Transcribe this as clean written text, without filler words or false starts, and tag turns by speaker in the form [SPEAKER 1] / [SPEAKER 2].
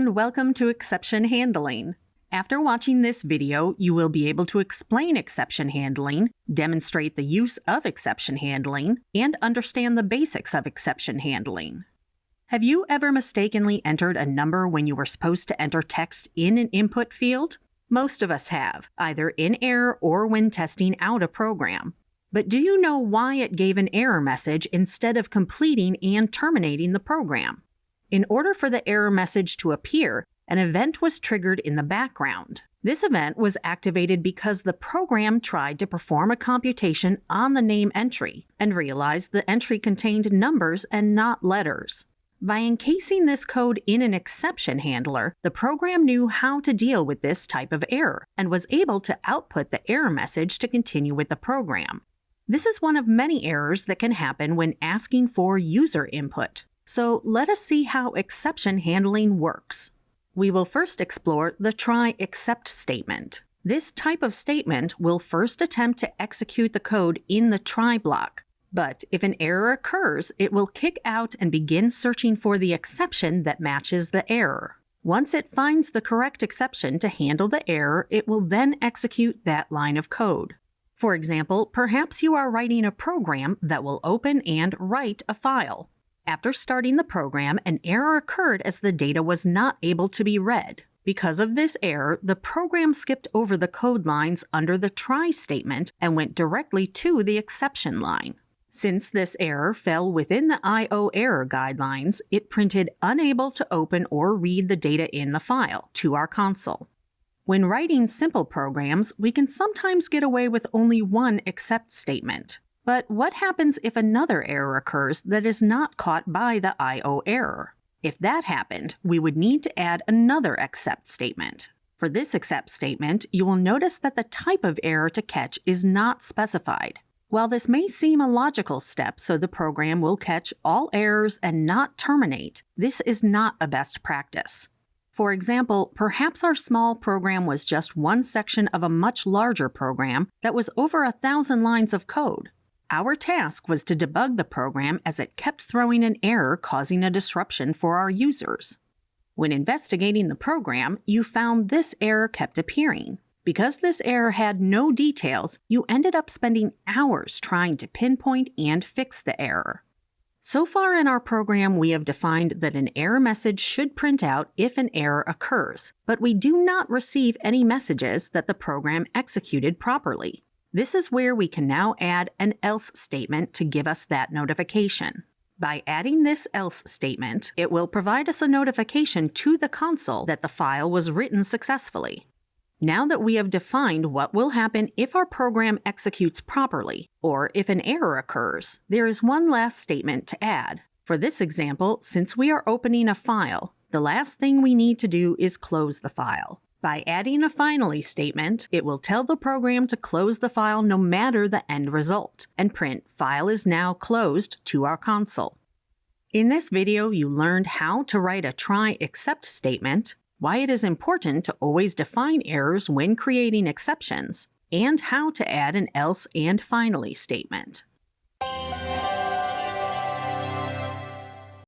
[SPEAKER 1] and welcome to exception handling. After watching this video, you will be able to explain exception handling, demonstrate the use of exception handling, and understand the basics of exception handling. Have you ever mistakenly entered a number when you were supposed to enter text in an input field? Most of us have, either in error or when testing out a program. But do you know why it gave an error message instead of completing and terminating the program? In order for the error message to appear, an event was triggered in the background. This event was activated because the program tried to perform a computation on the name entry and realized the entry contained numbers and not letters. By encasing this code in an exception handler, the program knew how to deal with this type of error and was able to output the error message to continue with the program. This is one of many errors that can happen when asking for user input. So let us see how exception handling works. We will first explore the try except statement. This type of statement will first attempt to execute the code in the try block. But if an error occurs, it will kick out and begin searching for the exception that matches the error. Once it finds the correct exception to handle the error, it will then execute that line of code. For example, perhaps you are writing a program that will open and write a file. After starting the program, an error occurred as the data was not able to be read. Because of this error, the program skipped over the code lines under the try statement and went directly to the exception line. Since this error fell within the I/O error guidelines, it printed unable to open or read the data in the file to our console. When writing simple programs, we can sometimes get away with only one except statement. But what happens if another error occurs that is not caught by the I/O error? If that happened, we would need to add another except statement. For this except statement, you will notice that the type of error to catch is not specified. While this may seem a logical step so the program will catch all errors and not terminate, this is not a best practice. For example, perhaps our small program was just one section of a much larger program that was over 1,000 lines of code. Our task was to debug the program as it kept throwing an error causing a disruption for our users. When investigating the program, you found this error kept appearing. Because this error had no details, you ended up spending hours trying to pinpoint and fix the error. So far in our program, we have defined that an error message should print out if an error occurs, but we do not receive any messages that the program executed properly. This is where we can now add an else statement to give us that notification. By adding this else statement, it will provide us a notification to the console that the file was written successfully. Now that we have defined what will happen if our program executes properly, or if an error occurs, there is one last statement to add. For this example, since we are opening a file, the last thing we need to do is close the file. By adding a finally statement, it will tell the program to close the file no matter the end result, and print "File is now closed" to our console. In this video, you learned how to write a try except statement, why it is important to always define errors when creating exceptions, and how to add an else and finally statement.